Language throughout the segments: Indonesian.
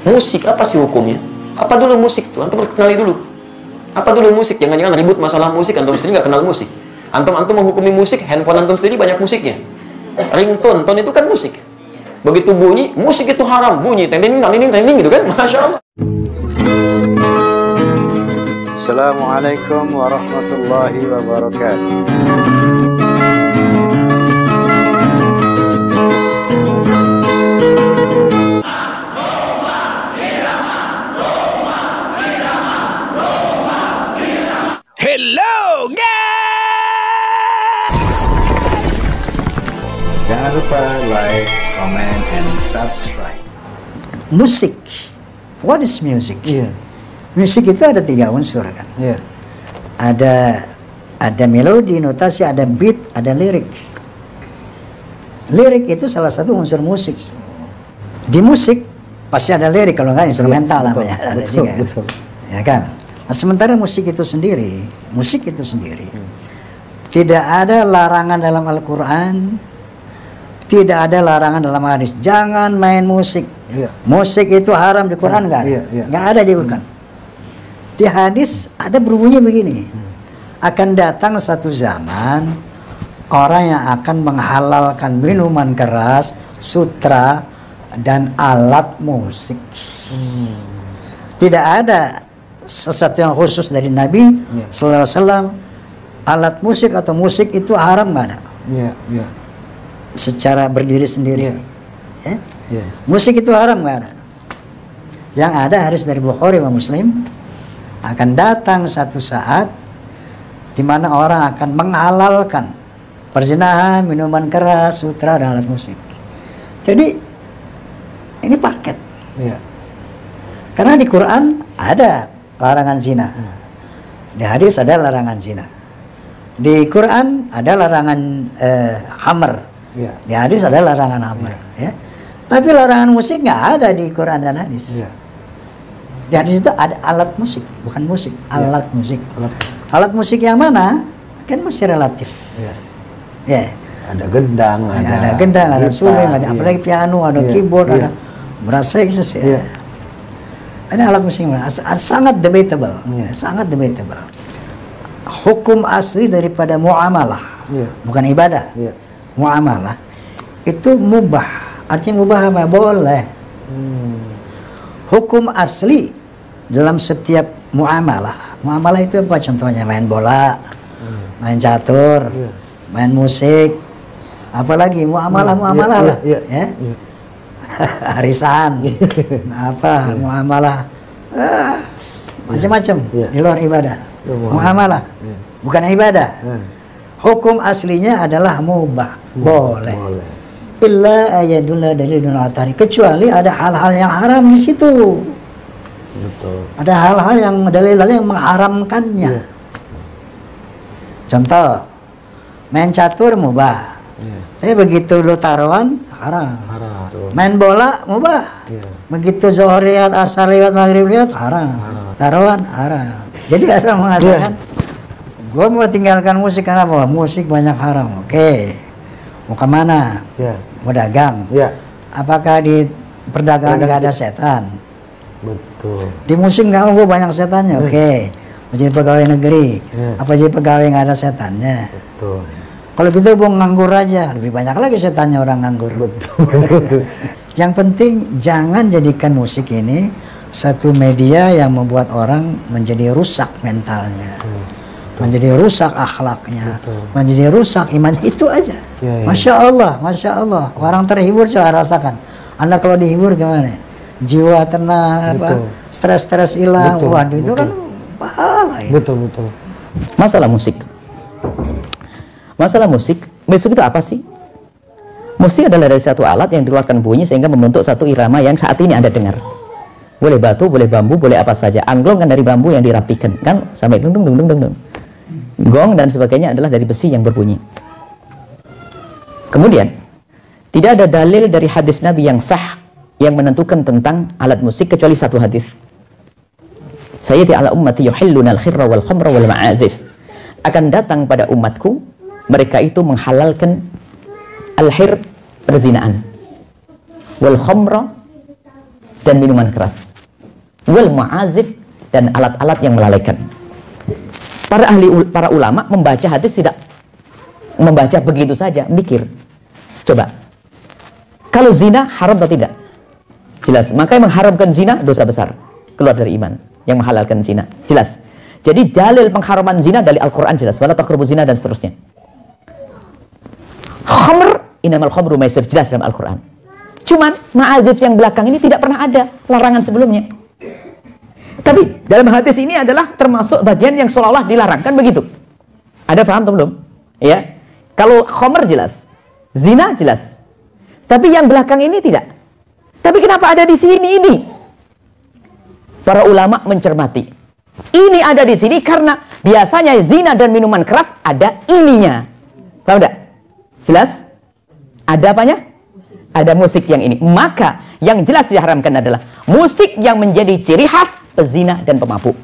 Musik apa sih hukumnya? Apa dulu musik tuh? Antum kenali dulu. Apa dulu musik? Jangan-jangan ribut masalah musik, antum sendiri nggak kenal musik. Antum menghukumi musik, handphone antum sendiri banyak musiknya. Ringtone, tone itu kan musik. Begitu bunyi, musik itu haram. Bunyi, tending gitu kan? Masya Allah. Assalamualaikum warahmatullahi wabarakatuh. Hello guys! Jangan lupa like, comment, and subscribe. Musik. What is music? Musik itu ada 3 unsur kan. Ada melodi, notasi, ada beat, ada lirik. Lirik itu salah satu unsur musik. Di musik pasti ada lirik, kalau nggak instrumental namanya. Ada juga. Ya kan? Nah, sementara musik itu sendiri tidak ada larangan dalam Al-Quran, tidak ada larangan dalam hadis. Jangan main musik. Musik itu haram di Quran, nggak ada. Nggak ada di Quran. Di hadis ada berbunyi begini. Akan datang satu zaman orang yang akan menghalalkan minuman keras, sutra, dan alat musik. Tidak ada sesuatu yang khusus dari Nabi Sallallahu Alaihi Wasallam. Alat musik atau musik itu haram, nggak ada. Secara berdiri sendiri. Musik itu haram, nggak ada. Yang ada hadis dari Bukhari dan Muslim, akan datang satu saat di mana orang akan menghalalkan perzinahan, minuman keras, sutra, dan alat musik. Jadi ini paket. Karena di Quran ada larangan zina, di hadis ada larangan zina, di Quran ada larangan khamr, di hadis ada larangan khamr. Tapi larangan musik nggak ada di Quran dan hadis. Di hadis itu ada alat musik, bukan musik, alat musik. Alat musik yang mana? Kan masih relatif. Ada gendang, ada suling, ada apalagi piano, ada keyboard, ada berasa eksis. Ada alat musik yang mana? Sangat debatable, sangat debatable. Hukum asli daripada muamalah, bukan ibadah. Muamalah itu mubah. Artinya mubah apa? Boleh. Hukum asli dalam setiap muamalah. Muamalah itu apa contohnya? Main bola, main catur, main musik, apalagi muamalah lah. Arisan, muamalah, macam-macam di luar ibadah. Muamalah, bukan ibadah. Hukum aslinya adalah mubah, boleh. Illa ayadulla dalilun atari, kecuali ada hal-hal yang haram di situ. Ada hal-hal yang dalil-dalil yang mengharamkannya. Contoh, main catur mubah, tapi begitu lu taruhan haram. Main bola mubah, begitu zuhur lihat, asar lihat, maghrib lihat haram. Taruhan haram. Jadi ada mengatakan, gue mau tinggalkan musik karena apa? Musik banyak haram. Oke, mau kemana? Mau dagang. Apakah di perdagangan nggak ada setan? Betul. Di musik nggak mau, banyak setannya. Oke, mau jadi pegawai negeri. Apa jadi pegawai nggak ada setannya? Betul. Kalau gitu mau nganggur aja, lebih banyak lagi setannya orang nganggur. Betul. Yang penting jangan jadikan musik ini satu media yang membuat orang menjadi rusak mentalnya, menjadi rusak akhlaknya, menjadi rusak iman. Itu aja. Masya Allah, masya Allah. Orang terhibur, coba rasakan. Anda kalau dihibur gimana? Jiwa tenang, stres-stres hilang. Waduh, itu kan pahala. Betul. Masalah musik itu apa sih? Musik adalah dari satu alat yang dikeluarkan bunyi sehingga membentuk satu irama yang saat ini Anda dengar. Boleh batu, boleh bambu, boleh apa saja. Angklung kan dari bambu yang dirapikan, kan sampai dung dung dung dung dung. Gong dan sebagainya adalah dari besi yang berbunyi. Kemudian tidak ada dalil dari hadis Nabi yang sah yang menentukan tentang alat musik kecuali satu hadis. Sayyidi ala ummati yuhilluna al-khirra wal khamra wal ma'azif. Akan datang pada umatku, mereka itu menghalalkan al-hir, perzinaan, wal khamra, dan minuman keras. Wal ma'azif, dan alat-alat yang melalaikan. Para ulama membaca hadis tidak membaca begitu saja, mikir. Coba, kalau zina haram atau tidak? Jelas. Maka yang mengharamkan zina dosa besar, keluar dari iman. Yang menghalalkan zina, jelas. Jadi dalil pengharaman zina dari Al-Quran jelas. Wala taqrabu zina dan seterusnya. Khamr, innamal khamru maisir, jelas dalam Al-Quran. Cuman ma'azif yang belakang ini tidak pernah ada larangan sebelumnya. Tapi dalam hadis ini adalah termasuk bagian yang seolah-olah dilarang, kan begitu? Ada paham atau belum? Ya. Kalau khamr jelas, zina jelas. Tapi yang belakang ini tidak. Tapi kenapa ada di sini ini? Para ulama mencermati. Ini ada di sini karena biasanya zina dan minuman keras ada ininya. Paham tidak? Jelas? Ada apanya? Ada musik yang ini. Maka yang jelas diharamkan adalah musik yang menjadi ciri khas pezina dan pemabuk.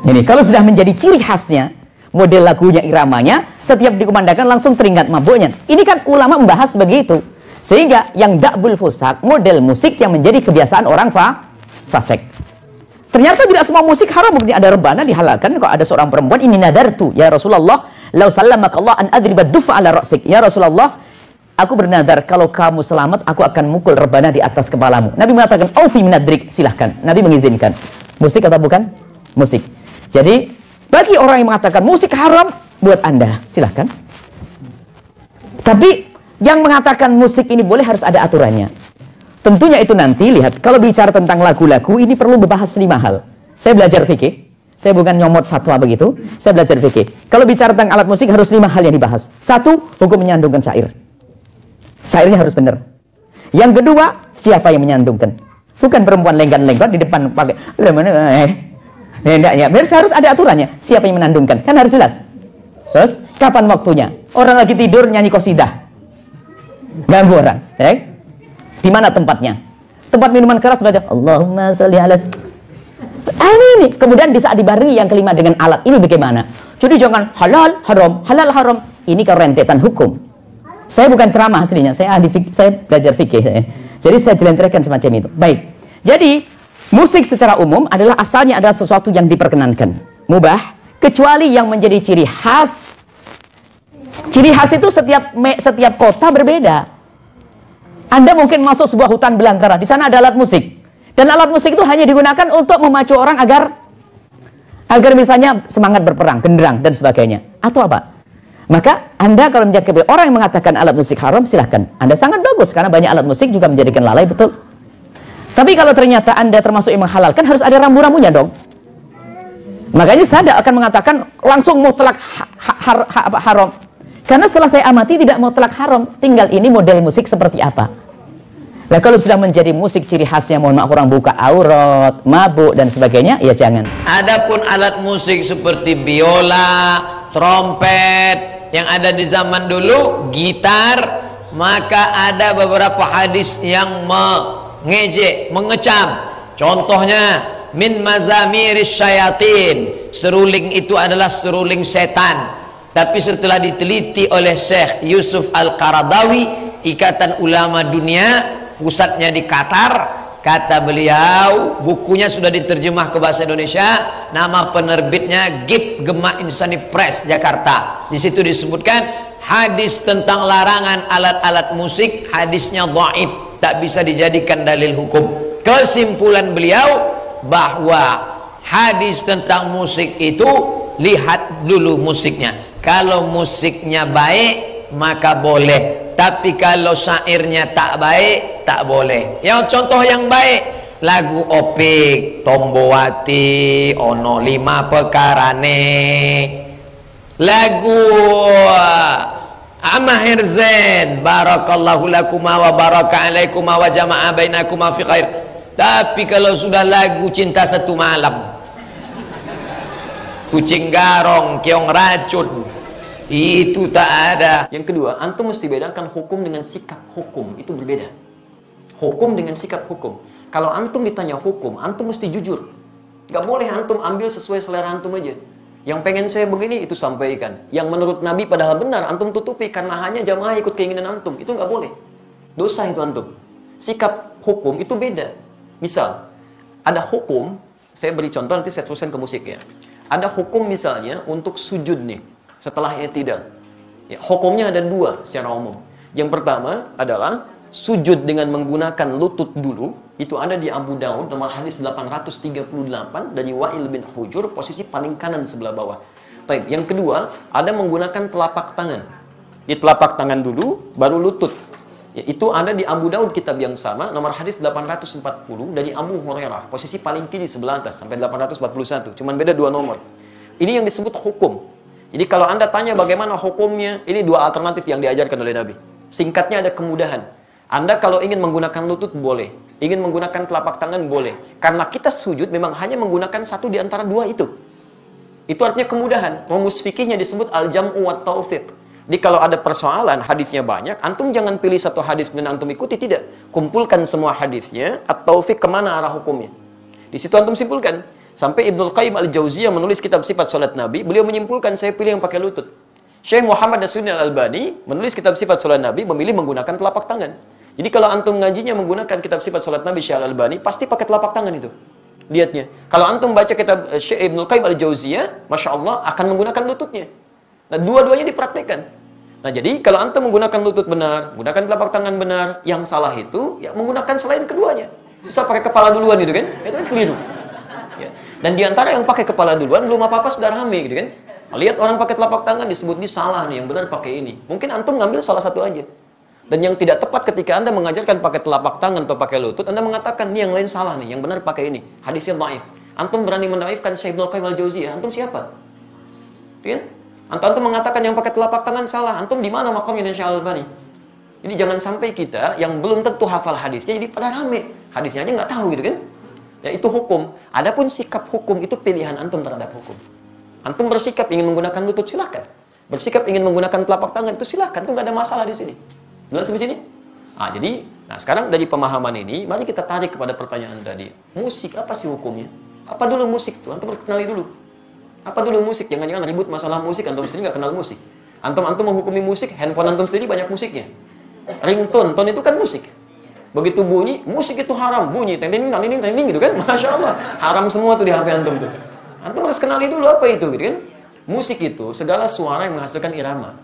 Ini kalau sudah menjadi ciri khasnya, model lagunya, iramanya, setiap dikumandangkan langsung teringat mabuknya. Ini kan ulama membahas begitu. Sehingga yang da'bul fusak, model musik yang menjadi kebiasaan orang fasik. Ternyata tidak semua musik haram. Bukti ada rebana dihalalkan. Kalau ada seorang perempuan, ini nadartu ya Rasulullah, lau sallamakallah an adriba dufa ala ra'sik. Ya Rasulullah, aku bernadar kalau kamu selamat, aku akan mukul rebana di atas kepalamu. Nabi mengatakan, aufi minadrik, silahkan. Nabi mengizinkan. Musik atau bukan? Musik. Jadi, bagi orang yang mengatakan musik haram, buat Anda, silahkan. Tapi, yang mengatakan musik ini boleh harus ada aturannya. Tentunya itu nanti, lihat, kalau bicara tentang lagu-lagu, ini perlu membahas 5 hal. Saya belajar fikih. Saya bukan nyomot fatwa begitu. Saya belajar fikih. Kalau bicara tentang alat musik, harus 5 hal yang dibahas. 1, hukum menyandungkan syair. Syairnya harus benar. Yang kedua, siapa yang menyandungkan? Bukan perempuan lenggan-lenggan di depan pakai ya, harus ada aturannya. Siapa yang menandungkan? Kan harus jelas. Terus, kapan waktunya? Orang lagi tidur nyanyi qasidah. Ganggu orang, ya? Di mana tempatnya? Tempat minuman keras baca Allahumma sholli ala. Ini. Kemudian di saat dibarengi yang kelima dengan alat ini bagaimana? Jadi jangan halal haram. Ini kalau rentetan hukum. Saya bukan ceramah aslinya, saya belajar fikih saya. Jadi saya jelentrehkan semacam itu. Baik. Jadi musik secara umum adalah asalnya adalah sesuatu yang diperkenankan, mubah, kecuali yang menjadi ciri khas. Ciri khas itu setiap kota berbeda. Anda mungkin masuk sebuah hutan belantara, di sana ada alat musik. Dan alat musik itu hanya digunakan untuk memacu orang agar misalnya semangat berperang, genderang dan sebagainya. Atau apa? Maka Anda kalau menjadi orang yang mengatakan alat musik haram, silahkan. Anda sangat bagus, karena banyak alat musik juga menjadikan lalai, betul. Tapi kalau ternyata Anda termasuk yang menghalalkan, harus ada rambu-rambunya dong. Makanya saya tidak akan mengatakan langsung mutlak haram. Karena setelah saya amati tidak mutlak haram. Tinggal ini model musik seperti apa. Nah kalau sudah menjadi musik ciri khasnya, mohon maaf orang buka aurat, mabuk dan sebagainya, ya jangan. Adapun alat musik seperti biola, trompet, yang ada di zaman dulu, gitar, maka ada beberapa hadis yang mengejek, mengecam. Contohnya, min mazamiris syayatin, seruling itu adalah seruling setan. Tapi setelah diteliti oleh Syekh Yusuf Al-Qaradawi, Ikatan Ulama Dunia, pusatnya di Qatar, kata beliau, bukunya sudah diterjemah ke bahasa Indonesia, nama penerbitnya Gip Gema Insani Press Jakarta. Di situ disebutkan hadis tentang larangan alat-alat musik, hadisnya dhaif, tak bisa dijadikan dalil hukum. Kesimpulan beliau bahwa hadis tentang musik itu, lihat dulu musiknya. Kalau musiknya baik maka boleh, tapi kalau syairnya tak baik tak boleh. Yang contoh yang baik, lagu Opik, Tombowati, Ono 5 Pekarane, lagu Amahir Zain, Barakallahu lakuma wa baraka alaikuma wa jama'a bainakuma fi khair. Tapi kalau sudah lagu Cinta Satu Malam, Kucing Garong, Keong Racun, itu tak ada. Yang kedua, antum mesti bedakan hukum dengan sikap hukum. Itu berbeda. Hukum dengan sikap hukum. Kalau antum ditanya hukum, antum mesti jujur. Gak boleh antum ambil sesuai selera antum aja. Yang pengen saya begini, itu sampaikan. Yang menurut Nabi padahal benar, antum tutupi karena hanya jamaah ikut keinginan antum. Itu gak boleh. Dosa itu antum. sikap hukum itu beda. Misal, ada hukum, saya beri contoh nanti saya teruskan ke musik ya. Ada hukum misalnya untuk sujud nih, setelah i'tidal. Ya, hukumnya ada dua secara umum. Yang pertama adalah sujud dengan menggunakan lutut dulu. Itu ada di Abu Daud nomor hadis 838 dari Wa'il bin Hujur, posisi paling kanan sebelah bawah. Baik, yang kedua, ada menggunakan telapak tangan. Di telapak tangan dulu, baru lutut. Ya, itu ada di Abu Daud kitab yang sama, nomor hadis 840 dari Abu Hurairah, posisi paling kiri sebelah atas, sampai 841. Cuman beda dua nomor. Ini yang disebut hukum. Jadi kalau Anda tanya bagaimana hukumnya, ini dua alternatif yang diajarkan oleh Nabi. Singkatnya ada kemudahan. Anda kalau ingin menggunakan lutut boleh, ingin menggunakan telapak tangan boleh. Karena kita sujud memang hanya menggunakan satu di antara dua itu. Itu artinya kemudahan. Rumus fikihnya disebut al-jam'u wa taufiq. Jadi kalau ada persoalan, hadisnya banyak, antum jangan pilih satu hadis dan antum ikuti, tidak. Kumpulkan semua hadisnya, at-taufiq kemana arah hukumnya. Di situ antum simpulkan. Sampai Ibnul Qayyim al-Jauziyah menulis kitab sifat salat Nabi, beliau menyimpulkan saya pilih yang pakai lutut. Syekh Muhammad Nasiruddin Al-Albani menulis kitab sifat salat Nabi, memilih menggunakan telapak tangan. Jadi kalau antum ngajinya menggunakan kitab sifat salat Nabi Syekh Al-Albani, pasti pakai telapak tangan itu. Lihatnya. Kalau antum baca kitab Syekh Ibnul Qayyim al-Jauziyah, Masya Allah, akan menggunakan lututnya. Nah, dua-duanya dipraktekkan. Nah, jadi kalau antum menggunakan lutut benar, menggunakan telapak tangan benar, yang salah itu ya menggunakan selain keduanya. Bisa pakai kepala duluan gitu kan? Itu kan keliru. Ya. Dan di antara yang pakai kepala duluan belum apa-apa sudah rame gitu kan? Lihat orang pakai telapak tangan disebut ini salah nih, yang benar pakai ini. Mungkin antum ngambil salah satu aja. Dan yang tidak tepat ketika Anda mengajarkan pakai telapak tangan atau pakai lutut, Anda mengatakan ini yang lain salah nih, yang benar pakai ini. Hadisnya dhaif. Antum berani mendaifkan Syekh Ibnul Qayyim al-Jauziyah, antum siapa? Kan? Antum mengatakan yang pakai telapak tangan salah. Antum di mana makamnya Syekh Al-Albani? Jadi jangan sampai kita yang belum tentu hafal hadisnya jadi pada rame. Hadisnya aja nggak tahu gitu kan? Ya itu hukum. Adapun sikap hukum itu pilihan antum terhadap hukum. Antum bersikap ingin menggunakan lutut silakan. Bersikap ingin menggunakan telapak tangan itu silakan. Itu nggak ada masalah di sini. Jelas di sini? Nah sekarang dari pemahaman ini, mari kita tarik kepada pertanyaan tadi. Musik apa sih hukumnya? Apa dulu musik tuh? Antum harus kenali dulu. Apa dulu musik? Jangan-jangan ribut masalah musik, antum sendiri nggak kenal musik. Antum menghukumi musik, handphone antum sendiri banyak musiknya. Ringtone, tone itu kan musik. Begitu bunyi, musik itu haram. Bunyi, ting-ting gitu kan? Masya Allah. Haram semua tuh di HP antum tuh. Antum harus kenali dulu apa itu gitu kan? Musik itu segala suara yang menghasilkan irama.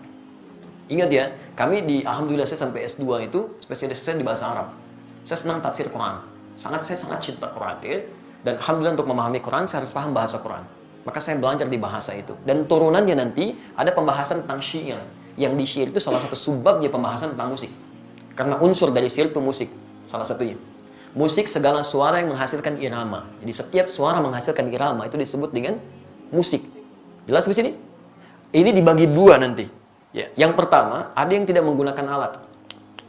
Ingat ya, kami alhamdulillah saya sampai S2 itu spesialis saya di bahasa Arab. Saya senang tafsir Quran. Saya sangat cinta Quran ya. Dan alhamdulillah untuk memahami Quran saya harus paham bahasa Quran. Maka saya belajar di bahasa itu. Dan turunannya nanti ada pembahasan tentang syair. Yang di syair itu salah satu subbabnya pembahasan tentang musik. Karena unsur dari syair itu musik. Salah satunya. Musik segala suara yang menghasilkan irama. Jadi setiap suara menghasilkan irama itu disebut dengan musik. Jelas di sini? Ini dibagi dua nanti. Ya. Yang pertama, ada yang tidak menggunakan alat.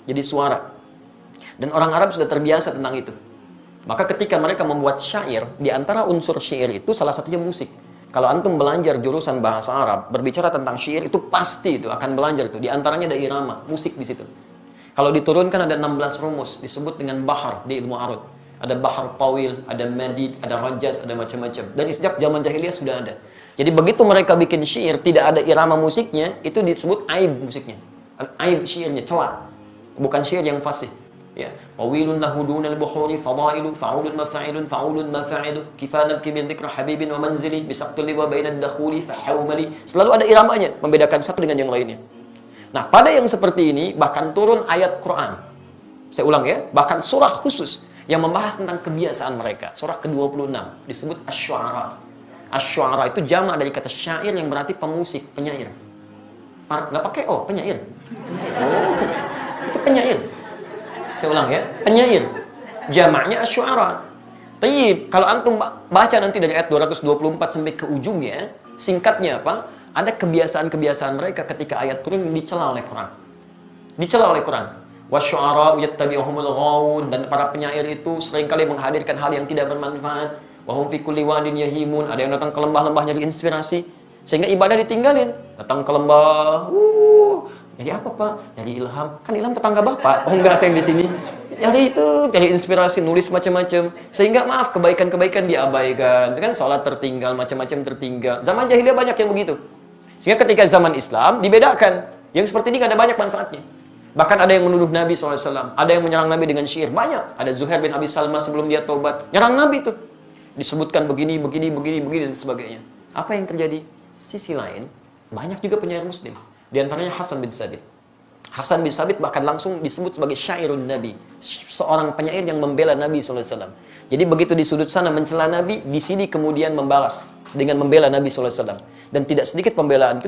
Jadi suara. Dan orang Arab sudah terbiasa tentang itu. Maka ketika mereka membuat syair, di antara unsur syair itu salah satunya musik. Kalau antum belajar jurusan bahasa Arab, berbicara tentang syair itu pasti itu akan belajar itu. Di antaranya ada irama, musik di situ. Kalau diturunkan ada 16 rumus, disebut dengan bahar di ilmu arud. Ada bahar tawil, ada madid, ada rajaz, ada macam-macam. Dari sejak zaman jahiliyah sudah ada. Jadi begitu mereka bikin syair, tidak ada irama musiknya, itu disebut aib musiknya. Aib syairnya, celah. Bukan syair yang fasih. Ya, tawilun lahu dunal buhuri fadailu fa'ulun mafa'ilun fa'ulun mafa'ilu kifanat kimin dzikra habibin wa manzili bisaqtil wa bainad dakhuli fahawmali. Selalu ada iramanya, membedakan satu dengan yang lainnya. Nah, pada yang seperti ini bahkan turun ayat Quran. Saya ulang ya, bahkan surah khusus yang membahas tentang kebiasaan mereka. Surah ke-26 disebut asy-syu'ara. Asy-syu'ara itu jamak dari kata syair yang berarti pemusik, penyair. Enggak pakai penyair. Itu penyair. Saya ulang ya, penyair. Jamaknya asy-syu'ara. Tayyib, kalau antum baca nanti dari ayat 224 sampai ke ujungnya, singkatnya apa? Ada kebiasaan-kebiasaan mereka ketika ayat turun dicela oleh Quran. Dicela oleh Quran. Wasy-syu'ara'u yattabi'uhumul ghawun, dan para penyair itu seringkali menghadirkan hal yang tidak bermanfaat. Wa hum fi kulli wadin yahimun, ada yang datang ke lembah-lembah nyari inspirasi sehingga ibadah ditinggalin. Datang ke lembah, jadi apa Pak? Dari ilham. Kan ilham tetangga Bapak. Oh enggak, saya yang di sini. Jadi itu, dari inspirasi, nulis macam-macam. Sehingga maaf, kebaikan-kebaikan diabaikan. Kan sholat tertinggal, macam-macam tertinggal. Zaman jahiliyah banyak yang begitu. Sehingga ketika zaman Islam dibedakan. Yang seperti ini nggak ada banyak manfaatnya. Bahkan ada yang menuduh Nabi SAW, ada yang menyerang Nabi dengan syair. Banyak. Ada Zuhair bin Abi Salma sebelum dia tobat, nyerang Nabi itu. Disebutkan begini, dan sebagainya. Apa yang terjadi? Sisi lain, banyak juga penyair Muslim. Di antaranya Hasan bin Sabit. Hasan bin Sabit bahkan langsung disebut sebagai syairun Nabi. Seorang penyair yang membela Nabi SAW. Jadi begitu di sudut sana mencela Nabi, di sini kemudian membalas dengan membela Nabi SAW. Dan tidak sedikit pembelaan itu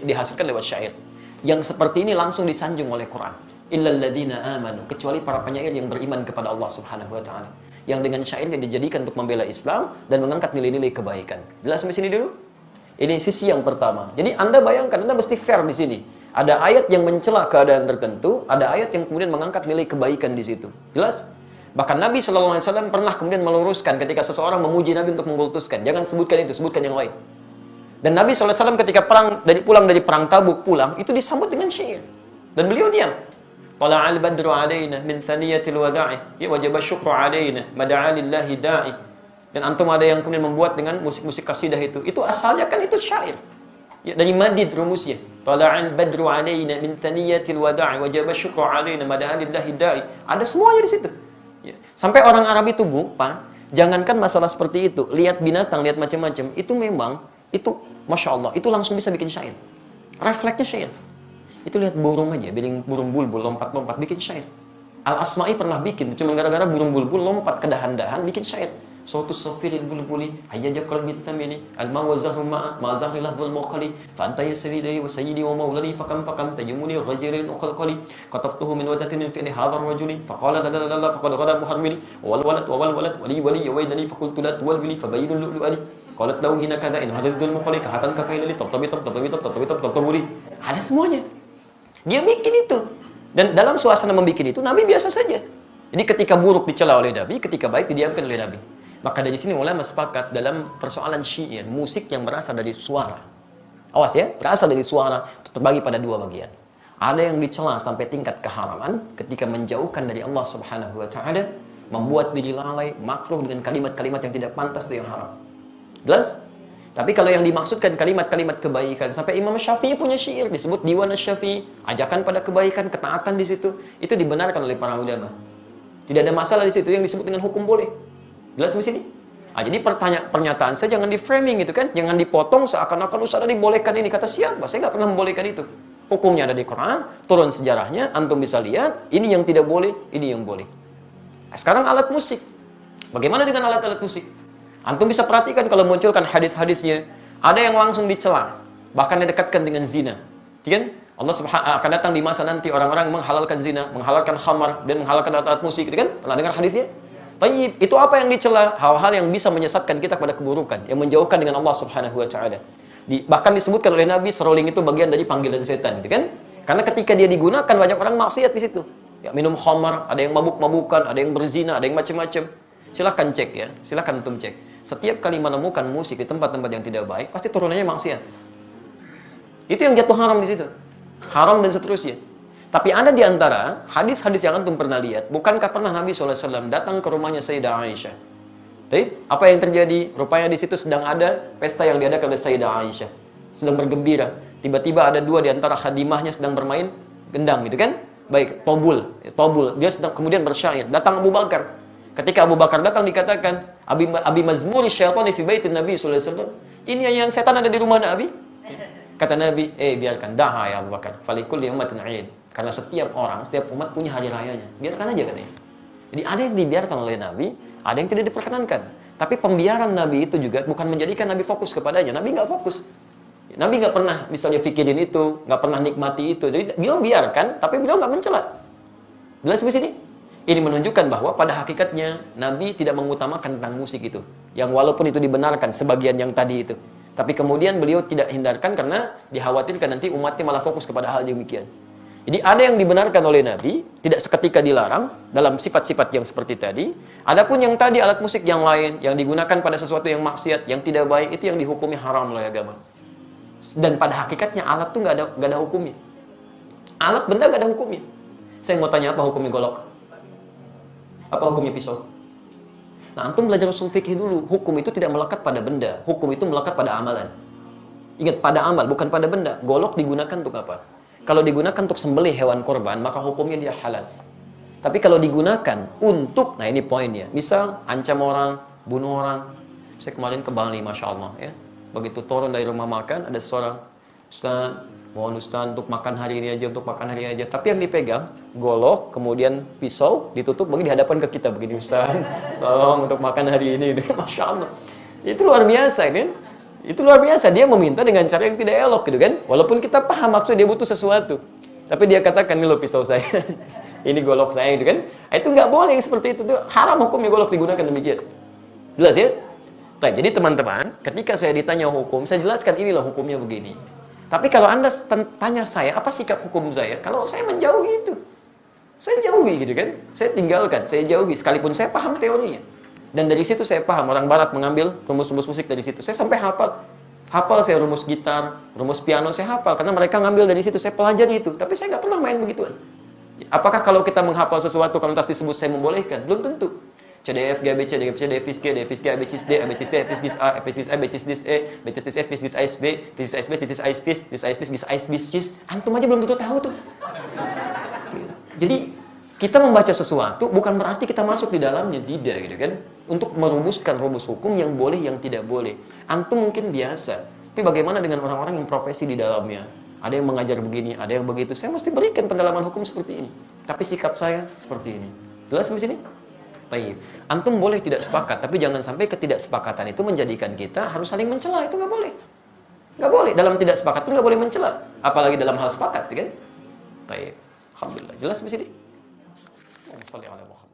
dihasilkan lewat syair. Yang seperti ini langsung disanjung oleh Quran. Illal ladzina amanu, kecuali para penyair yang beriman kepada Allah Subhanahu wa taala. Yang dengan syairnya dijadikan untuk membela Islam dan mengangkat nilai-nilai kebaikan. Jelas sampai sini dulu? Ini sisi yang pertama. Jadi Anda bayangkan, Anda mesti fair di sini. Ada ayat yang mencela keadaan tertentu, ada ayat yang kemudian mengangkat nilai kebaikan di situ. Jelas? Bahkan Nabi SAW pernah kemudian meluruskan ketika seseorang memuji Nabi untuk mengkultuskan. Jangan sebutkan itu, sebutkan yang lain. Dan Nabi SAW ketika pulang dari perang Tabuk pulang, itu disambut dengan syair. Dan beliau diam. Tala'al badru alaina min thaniyatil wada'i, ya wajaba syukru alaina, mada'a lillahi da'i. Dan antum ada yang kemudian membuat dengan musik-musik kasidah itu. Itu asalnya kan itu syair. Ya, dari madid rumusnya. Tala'al badru alaina min thaniyatil wada'i, wajaba syukru alaina, mada'a lillahi da'i. Ada semuanya di situ. Ya. Sampai orang Arab itu bukan, jangankan masalah seperti itu, lihat binatang, lihat macam-macam, itu memang itu Masya Allah, itu langsung bisa bikin syair. Refleksnya syair. Itu lihat burung aja, burung bulbul lompat-lompat bikin syair. Al-Asma'i pernah bikin, cuma gara-gara burung bulbul lompat ke dahan-dahan bikin syair. Sautu safiril bulbuli hayyaja qalbi thamini al-ma wa zahru ma zahri lafdhul muqali fa anta yasridi wa sayyidi wa maulani fakam tajumuni ghajirin uqalqali qataftuhu min wadatin fi hadha ar-rajuli faqala la faqad ghada muharmili wal walad wali yawaidani faqultu la tuwalbili fabayyinul lu'ali qalat law hina kadha in hadithul muqali kahatan kakailali tabtabi ada semuanya. Dia bikin itu. Dan dalam suasana membikin itu Nabi biasa saja. Jadi ketika buruk dicela oleh Nabi, ketika baik didiamkan oleh Nabi. Maka dari sini ulama sepakat dalam persoalan syair, musik yang berasal dari suara. Awas ya, berasal dari suara itu terbagi pada dua bagian. Ada yang dicela sampai tingkat keharaman ketika menjauhkan dari Allah Subhanahu wa taala, membuat diri lalai, makruh dengan kalimat-kalimat yang tidak pantas dan yang haram. Jelas? Tapi kalau yang dimaksudkan kalimat-kalimat kebaikan, sampai Imam Syafi'i punya syair disebut Diwan Asy-Syafi'i, ajakan pada kebaikan, ketaatan di situ, itu dibenarkan oleh para ulama. Tidak ada masalah di situ, yang disebut dengan hukum boleh. Jelas di sini? Jadi pernyataan saya jangan di framing gitu kan, jangan dipotong seakan-akan Ustaz dibolehkan ini. Kata siapa? Saya nggak pernah membolehkan itu. Hukumnya ada di Quran, turun sejarahnya, antum bisa lihat, ini yang tidak boleh, ini yang boleh. Sekarang alat musik. Bagaimana dengan alat-alat musik? Antum bisa perhatikan kalau munculkan hadis-hadisnya, ada yang langsung dicela, bahkan didekatkan dengan zina. Kan? Allah akan datang di masa nanti orang-orang menghalalkan zina, menghalalkan khamar dan menghalalkan alat-alat musik, gitu kan? Pernah dengar hadisnya? Tayyib, itu apa yang dicela? Hal-hal yang bisa menyesatkan kita kepada keburukan, yang menjauhkan dengan Allah Subhanahu wa taala. Bahkan disebutkan oleh Nabi, seruling itu bagian dari panggilan setan, gitu kan? Karena ketika dia digunakan banyak orang maksiat di situ. Ya, minum khamar, ada yang mabuk-mabukan, ada yang berzina, ada yang macam-macam. Silahkan cek ya, silahkan antum cek. Setiap kali menemukan musik di tempat-tempat yang tidak baik, pasti turunannya maksiat. Itu yang jatuh haram di situ. Haram dan seterusnya. Tapi ada di antara hadis-hadis yang antum pernah lihat, bukankah pernah Nabi SAW datang ke rumahnya Sayyidah Aisyah? Jadi, apa yang terjadi? Rupanya di situ sedang ada pesta yang diadakan oleh Sayyidah Aisyah. Sedang bergembira. Tiba-tiba ada dua di antara khadimahnya sedang bermain gendang gitu kan? Baik, tobul. Dia sedang kemudian bersyair. Datang Abu Bakar. Ketika Abu Bakar datang dikatakan, Abi mazmuri syaitani fi baitin Nabi SAW. Ini yang setan ada di rumah Nabi? Kata Nabi, biarkan. Daha ya Abu Bakar. Falikul ummatin 'aid. Karena setiap orang, setiap umat punya hari rayanya. Biarkan aja katanya. Jadi ada yang dibiarkan oleh Nabi, ada yang tidak diperkenankan. Tapi pembiaran Nabi itu juga bukan menjadikan Nabi fokus kepadanya. Nabi nggak fokus. Nabi nggak pernah misalnya fikirin itu, nggak pernah nikmati itu. Jadi beliau biarkan, tapi beliau nggak mencela. Jelas di sini? Ini menunjukkan bahwa pada hakikatnya Nabi tidak mengutamakan tentang musik itu. Yang walaupun itu dibenarkan sebagian yang tadi itu. Tapi kemudian beliau tidak hindarkan karena dikhawatirkan nanti umatnya malah fokus kepada hal demikian. Jadi ada yang dibenarkan oleh Nabi, tidak seketika dilarang dalam sifat-sifat yang seperti tadi. Adapun yang tadi alat musik yang lain, yang digunakan pada sesuatu yang maksiat, yang tidak baik, itu yang dihukumi haram oleh agama. Dan pada hakikatnya alat itu nggak ada hukumnya. Alat benda nggak ada hukumnya. Saya mau tanya, apa hukumnya golok? Apa hukumnya pisau? Nah, antum belajar usul fikih dulu. Hukum itu tidak melekat pada benda. Hukum itu melekat pada amalan. Ingat, pada amal, bukan pada benda. Golok digunakan untuk apa? Kalau digunakan untuk sembelih hewan korban, maka hukumnya dia halal. Tapi kalau digunakan untuk, nah ini poinnya, misal ancam orang, bunuh orang. Saya kemarin ke Bali, Masya Allah ya. Begitu turun dari rumah makan, ada seorang, Ustaz, mohon Ustaz untuk makan hari ini aja, untuk makan hari ini aja. Tapi yang dipegang, golok, kemudian pisau, ditutup, bagi dihadapkan ke kita. Begini Ustaz, tolong untuk makan hari ini. Masya Allah. Itu luar biasa kan? Itu luar biasa, dia meminta dengan cara yang tidak elok gitu kan. Walaupun kita paham maksud dia butuh sesuatu, tapi dia katakan, ini loh pisau saya, ini golok saya gitu kan. Itu nggak boleh seperti itu, haram hukumnya golok digunakan demikian. Jelas ya? Baik, jadi teman-teman, ketika saya ditanya hukum, saya jelaskan inilah hukumnya begini. Tapi kalau Anda tanya saya, apa sikap hukum saya? Kalau saya menjauhi itu, saya jauhi gitu kan. Saya tinggalkan, saya jauhi, sekalipun saya paham teorinya. Dan dari situ saya paham, orang barat mengambil rumus-rumus musik dari situ. Saya sampai hafal saya rumus gitar, rumus piano saya hafal, karena mereka ngambil dari situ, saya pelajari itu. Tapi saya nggak pernah main begituan. Apakah kalau kita menghafal sesuatu, kalau lantas disebut saya membolehkan? Belum tentu. C, D, F, G, A, B, C, D, F, C, D, F, G, D, F, G, A, B, C, D, A, B, C, D, F, G, A, F, G, A, B, C, D, E, B, C, D, F, G, A, B, B, C, D, B, C, D, A, B, C, D, A, B, C, D, A, B, antum aja belum tentu tahu tuh. Jadi kita membaca sesuatu bukan berarti kita masuk di dalamnya, tidak gitu kan. Untuk merumuskan rumus hukum yang boleh, yang tidak boleh. Antum mungkin biasa, tapi bagaimana dengan orang-orang yang profesi di dalamnya? Ada yang mengajar begini, ada yang begitu. Saya mesti berikan pendalaman hukum seperti ini. Tapi sikap saya seperti ini. Jelas di sini? Baik. Antum boleh tidak sepakat, tapi jangan sampai ketidaksepakatan itu menjadikan kita harus saling mencela. Itu nggak boleh. Nggak boleh. Dalam tidak sepakat pun nggak boleh mencela. Apalagi dalam hal sepakat, kan? Baik. Alhamdulillah. Jelas di sini? Sallallahu alaihi wasallam.